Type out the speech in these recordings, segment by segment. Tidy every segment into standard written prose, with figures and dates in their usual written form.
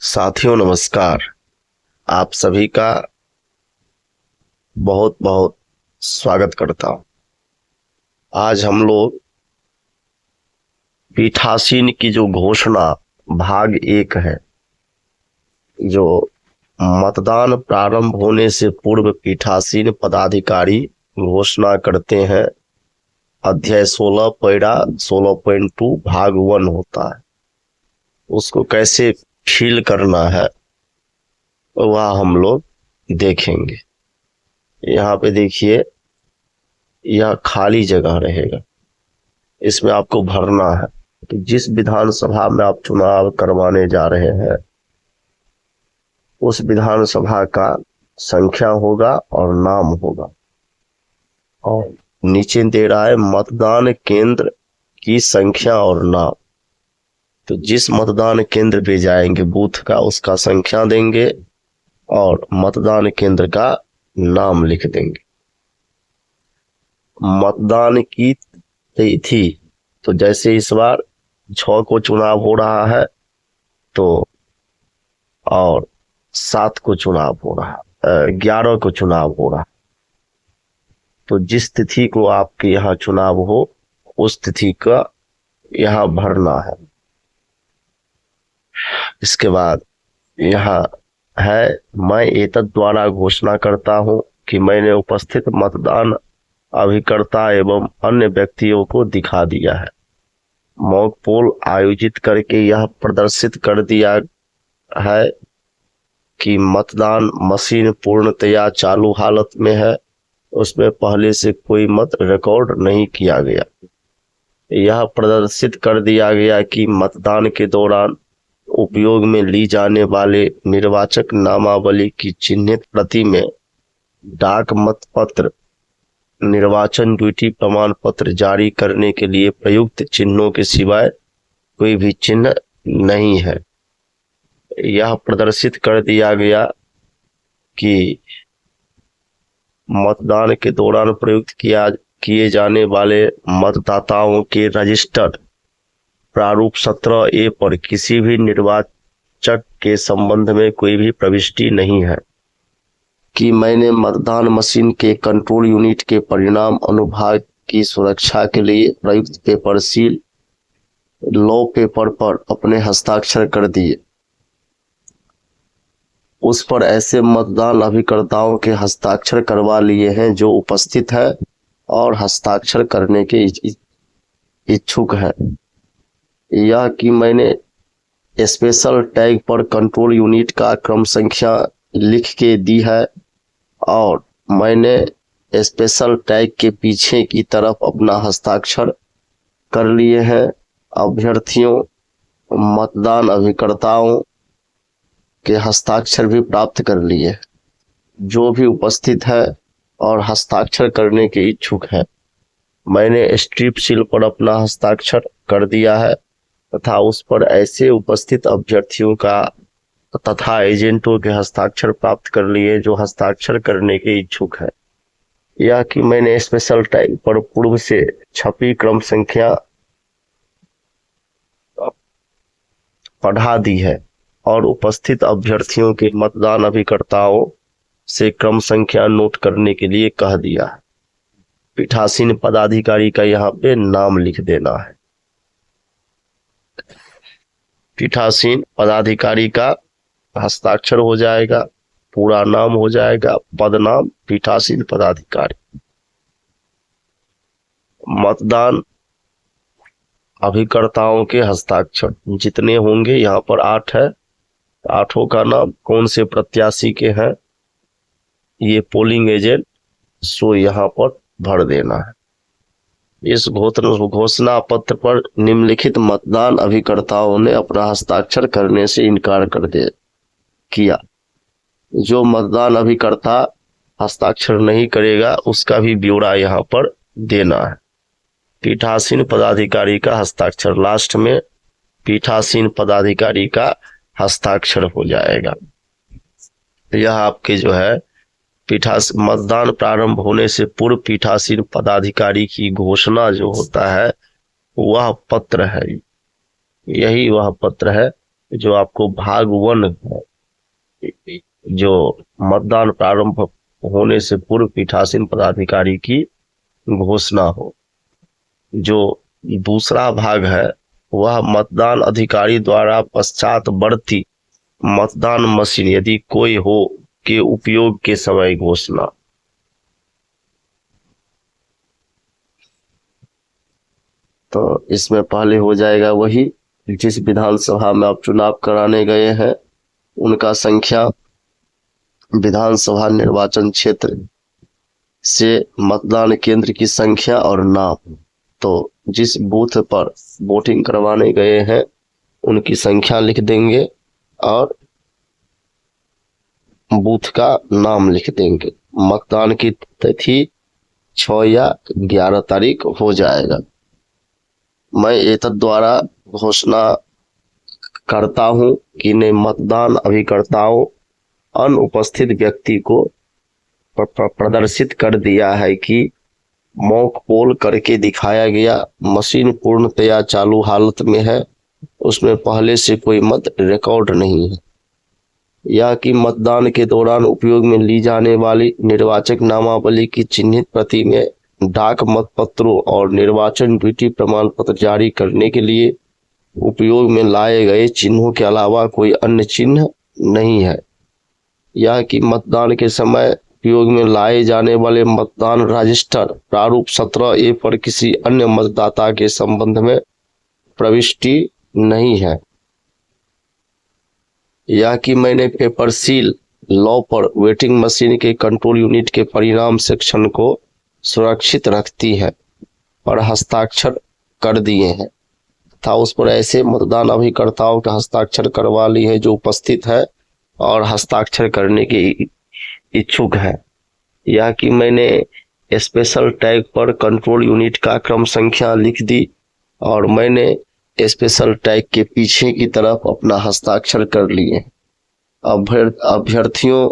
साथियों नमस्कार। आप सभी का बहुत बहुत स्वागत करता हूं। आज हम लोग पीठासीन की जो घोषणा भाग 1 है, जो मतदान प्रारंभ होने से पूर्व पीठासीन पदाधिकारी घोषणा करते हैं, अध्याय 16 पैरा 16.2 भाग 1 होता है। उसको कैसे फील करना है वह हम लोग देखेंगे। यहाँ पे देखिए, यह खाली जगह रहेगा, इसमें आपको भरना है। तो जिस विधानसभा में आप चुनाव करवाने जा रहे हैं उस विधानसभा का संख्या होगा और नाम होगा, और नीचे दे रहा है मतदान केंद्र की संख्या और नाम। तो जिस मतदान केंद्र पे जाएंगे बूथ का उसका संख्या देंगे और मतदान केंद्र का नाम लिख देंगे। मतदान की तिथि, तो जैसे इस बार 6 को चुनाव हो रहा है तो और 7 को चुनाव हो रहा है, 11 को चुनाव हो रहा है, तो जिस तिथि को आपके यहाँ चुनाव हो उस तिथि का यहाँ भरना है। इसके बाद यहाँ है, मैं एतद् द्वारा घोषणा करता हूँ कि मैंने उपस्थित मतदान अभिकर्ता एवं अन्य व्यक्तियों को दिखा दिया है। मॉक पोल आयोजित करके यह प्रदर्शित कर दिया है कि मतदान मशीन पूर्णतया चालू हालत में है, उसमें पहले से कोई मत रिकॉर्ड नहीं किया गया। यह प्रदर्शित कर दिया गया कि मतदान के दौरान उपयोग में ली जाने वाले निर्वाचक नामावली की चिन्हित प्रति में डाक मत पत्र, निर्वाचन ड्यूटी प्रमाण पत्र जारी करने के लिए प्रयुक्त चिन्हों के सिवाय कोई भी चिन्ह नहीं है। यह प्रदर्शित कर दिया गया कि मतदान के दौरान प्रयुक्त किए जाने वाले मतदाताओं के रजिस्टर्ड प्रारूप 17A पर किसी भी निर्वाचक के संबंध में कोई भी प्रविष्टि नहीं है, कि मैंने मतदान मशीन के कंट्रोल यूनिट के परिणाम अनुभाग की सुरक्षा के लिए प्रयुक्त पेपर सील लॉ पेपर पर अपने हस्ताक्षर कर दिए। उस पर ऐसे मतदान अभिकर्ताओं के हस्ताक्षर करवा लिए हैं जो उपस्थित है और हस्ताक्षर करने के इच्छुक है। यह कि मैंने स्पेशल टैग पर कंट्रोल यूनिट का क्रम संख्या लिख के दी है और मैंने स्पेशल टैग के पीछे की तरफ अपना हस्ताक्षर कर लिए हैं। अभ्यर्थियों मतदान अभिकर्ताओं के हस्ताक्षर भी प्राप्त कर लिए। जो भी उपस्थित है और हस्ताक्षर करने के इच्छुक है, मैंने स्ट्रिप सील पर अपना हस्ताक्षर कर दिया है तथा उस पर ऐसे उपस्थित अभ्यर्थियों का तथा एजेंटों के हस्ताक्षर प्राप्त कर लिए जो हस्ताक्षर करने के इच्छुक है। यह कि मैंने स्पेशल टैग पर पूर्व से छपी क्रम संख्या पढ़ा दी है और उपस्थित अभ्यर्थियों के मतदान अभिकर्ताओं से क्रम संख्या नोट करने के लिए कह दिया है। पीठासीन पदाधिकारी का यहाँ पे नाम लिख देना है। पीठासीन पदाधिकारी का हस्ताक्षर हो जाएगा, पूरा नाम हो जाएगा, पद नाम पीठासीन पदाधिकारी। मतदान अभिकर्ताओं के हस्ताक्षर जितने होंगे, यहाँ पर 8 है, 8 का नाम कौन से प्रत्याशी के हैं ये पोलिंग एजेंट, सो यहाँ पर भर देना है। इस घोषणा पत्र पर निम्नलिखित मतदान अभिकर्ताओं ने अपना हस्ताक्षर करने से इनकार किया। जो मतदान अभिकर्ता हस्ताक्षर नहीं करेगा उसका भी ब्यौरा यहाँ पर देना है। पीठासीन पदाधिकारी का हस्ताक्षर, लास्ट में पीठासीन पदाधिकारी का हस्ताक्षर हो जाएगा। यह आपके जो है मतदान प्रारंभ होने से पूर्व पीठासीन पदाधिकारी की घोषणा जो होता है वह पत्र है, यही वह पत्र है जो आपको भाग 1 है, जो मतदान प्रारंभ होने से पूर्व पीठासीन पदाधिकारी की घोषणा हो। जो दूसरा भाग है वह मतदान अधिकारी द्वारा पश्चातवर्ती मतदान मशीन यदि कोई हो के उपयोग के समय घोषणा। तो इसमें पहले हो जाएगा वही, जिस विधानसभा में आप चुनाव कराने गए हैं उनका संख्या, विधानसभा निर्वाचन क्षेत्र से मतदान केंद्र की संख्या और नाम। तो जिस बूथ पर वोटिंग करवाने गए हैं उनकी संख्या लिख देंगे और बूथ का नाम लिख देंगे। मतदान की तिथि 6 या 11 तारीख हो जाएगा। मैं एतद द्वारा घोषणा करता हूं कि ने मतदान अभिकर्ताओं अनुपस्थित व्यक्ति को प्रदर्शित कर दिया है कि मॉक पोल करके दिखाया गया मशीन पूर्णतया चालू हालत में है, उसमें पहले से कोई मत रिकॉर्ड नहीं है। यह कि मतदान के दौरान उपयोग में ली जाने वाली निर्वाचक नामावली की चिन्हित प्रति में डाक मतपत्रों और निर्वाचन ड्यूटी प्रमाण पत्र जारी करने के लिए उपयोग में लाए गए चिन्हों के अलावा कोई अन्य चिन्ह नहीं है। यह कि मतदान के समय उपयोग में लाए जाने वाले मतदान रजिस्टर प्रारूप 17A पर किसी अन्य मतदाता के संबंध में प्रविष्टि नहीं है। यह कि मैंने पेपर सील लॉ पर वेटिंग मशीन के कंट्रोल यूनिट के परिणाम सेक्शन को सुरक्षित रखती है और हस्ताक्षर कर दिए हैं तथा उस पर ऐसे मतदान अभिकर्ताओं का हस्ताक्षर करवा ली है जो उपस्थित है और हस्ताक्षर करने के इच्छुक है। यह कि मैंने स्पेशल टैग पर कंट्रोल यूनिट का क्रम संख्या लिख दी और मैंने स्पेशल टैग के पीछे की तरफ अपना हस्ताक्षर कर लिए। अभ्यर्थियों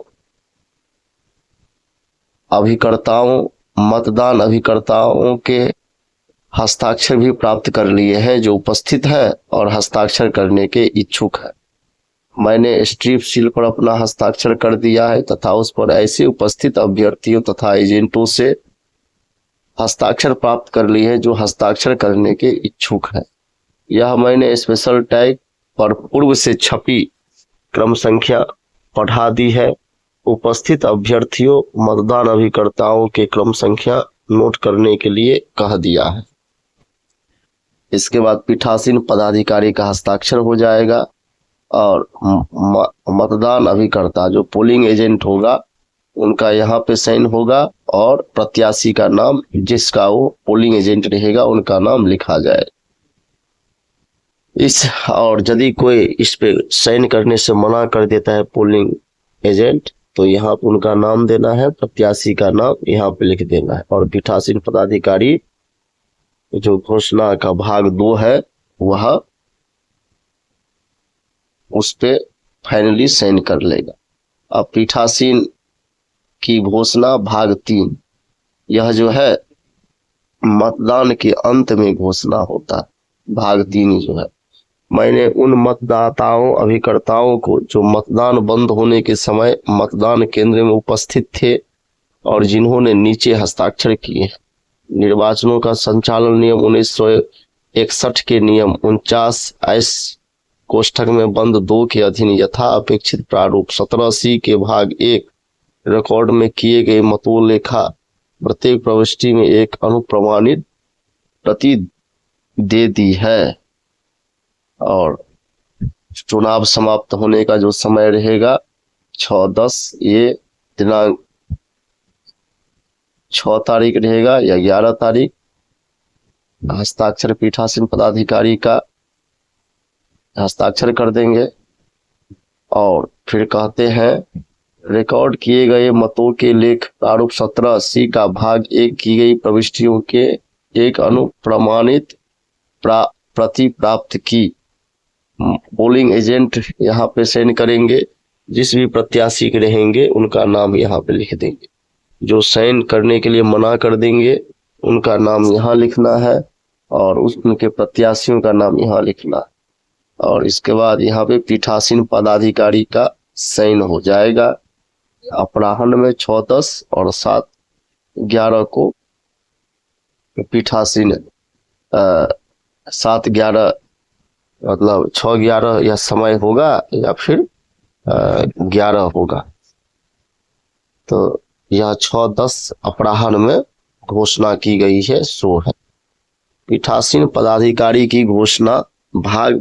अभिकर्ताओं मतदान अभिकर्ताओं के हस्ताक्षर भी प्राप्त कर लिए हैं जो उपस्थित है और हस्ताक्षर करने के इच्छुक है। मैंने स्ट्रिप सील पर अपना हस्ताक्षर कर दिया है तथा उस पर ऐसे उपस्थित अभ्यर्थियों तथा एजेंटों से हस्ताक्षर प्राप्त कर लिए हैं जो हस्ताक्षर करने के इच्छुक है। यह मैंने स्पेशल टैग पर पूर्व से छपी क्रम संख्या पढ़ा दी है। उपस्थित अभ्यर्थियों मतदान अभिकर्ताओं के क्रम संख्या नोट करने के लिए कह दिया है। इसके बाद पीठासीन पदाधिकारी का हस्ताक्षर हो जाएगा और मतदान अभिकर्ता जो पोलिंग एजेंट होगा उनका यहाँ पे साइन होगा और प्रत्याशी का नाम, जिसका वो पोलिंग एजेंट रहेगा उनका नाम लिखा जाए। और यदि कोई इस पे साइन करने से मना कर देता है पोलिंग एजेंट तो यहाँ पे उनका नाम देना है, प्रत्याशी का नाम यहाँ पे लिख देना है और पीठासीन पदाधिकारी जो घोषणा का भाग 2 है वह उस पे फाइनली साइन कर लेगा। अब पीठासीन की घोषणा भाग 3, यह जो है मतदान के अंत में घोषणा होता है। भाग 3 जो है, मैंने उन मतदाताओं अभिकर्ताओं को जो मतदान बंद होने के समय मतदान केंद्र में उपस्थित थे और जिन्होंने नीचे हस्ताक्षर किए, निर्वाचनों का संचालन नियम 1961 के नियम 49S कोष्ठक में बंद 2 के अधीन यथा अपेक्षित प्रारूप 17C के भाग 1 रिकॉर्ड में किए गए मतों लेखा प्रत्येक प्रविष्टि में एक अनुप्रमाणित प्रति दे दी है। और चुनाव समाप्त होने का जो समय रहेगा 6/10, ये दिनांक 6 तारीख रहेगा या 11 तारीख। हस्ताक्षर पीठासीन पदाधिकारी का हस्ताक्षर कर देंगे और फिर कहते हैं रिकॉर्ड किए गए मतों के लेख प्रारूप 17C का भाग 1 की गई प्रविष्टियों के एक अनुप्रमाणित प्रति प्राप्त की। पोलिंग एजेंट यहाँ पे साइन करेंगे, जिस भी प्रत्याशी के रहेंगे उनका नाम यहाँ पे लिख देंगे। जो साइन करने के लिए मना कर देंगे उनका नाम यहाँ लिखना है और उनके प्रत्याशियों का नाम यहाँ लिखना है। और इसके बाद यहाँ पे पीठासीन पदाधिकारी का साइन हो जाएगा। अपराह्न में 6:10 और 7:11 को पीठासीन 7:11 मतलब 6:11 यह समय होगा या फिर 11 होगा। तो यह 6:10 अपराह्न में घोषणा की गई है सो है। पीठासीन पदाधिकारी की घोषणा भाग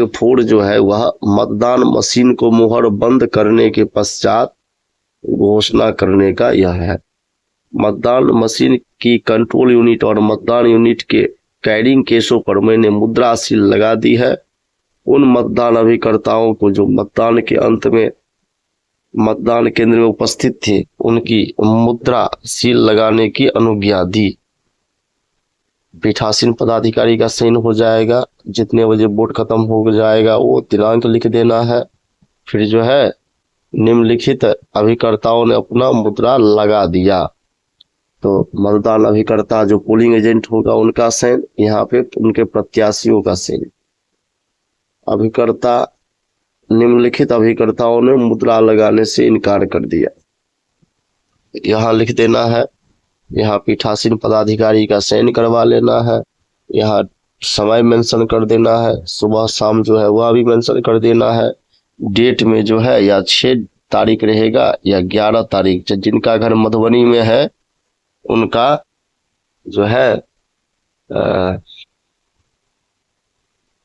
4 जो है वह मतदान मशीन को मुहर बंद करने के पश्चात घोषणा करने का यह है। मतदान मशीन की कंट्रोल यूनिट और मतदान यूनिट के कैरिंग केसों पर मैंने मुद्रा सील लगा दी है। उन मतदान अभिकर्ताओं को जो मतदान के अंत में मतदान केंद्र में उपस्थित थे उनकी मुद्रा सील लगाने की अनुज्ञा दी। पीठासीन पदाधिकारी का साइन हो जाएगा। जितने बजे वोट खत्म हो जाएगा वो दिनांक लिख देना है। फिर जो है निम्नलिखित अभिकर्ताओं ने अपना मुद्रा लगा दिया। तो मतदान अभिकर्ता जो पोलिंग एजेंट होगा उनका साइन, यहाँ पे उनके प्रत्याशियों का साइन। अभिकर्ता निम्नलिखित अभिकर्ताओं ने मुद्रा लगाने से इनकार कर दिया, यहाँ लिख देना है। यहाँ पीठासीन पदाधिकारी का साइन करवा लेना है। यहाँ समय मेंशन कर देना है, सुबह शाम जो है वह भी मेंशन कर देना है। डेट में जो है या 6 तारीख रहेगा या 11 तारीख। जिनका घर मधुबनी में है उनका जो है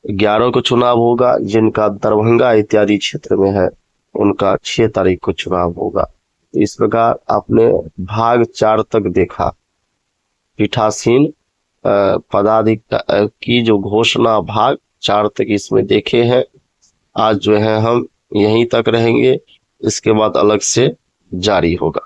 11 को चुनाव होगा। जिनका दरभंगा इत्यादि क्षेत्र में है उनका 6 तारीख को चुनाव होगा। इस प्रकार आपने भाग 4 तक देखा। पीठासीन पदाधिकारी की जो घोषणा भाग 4 तक इसमें देखे हैं। आज जो है हम यहीं तक रहेंगे, इसके बाद अलग से जारी होगा।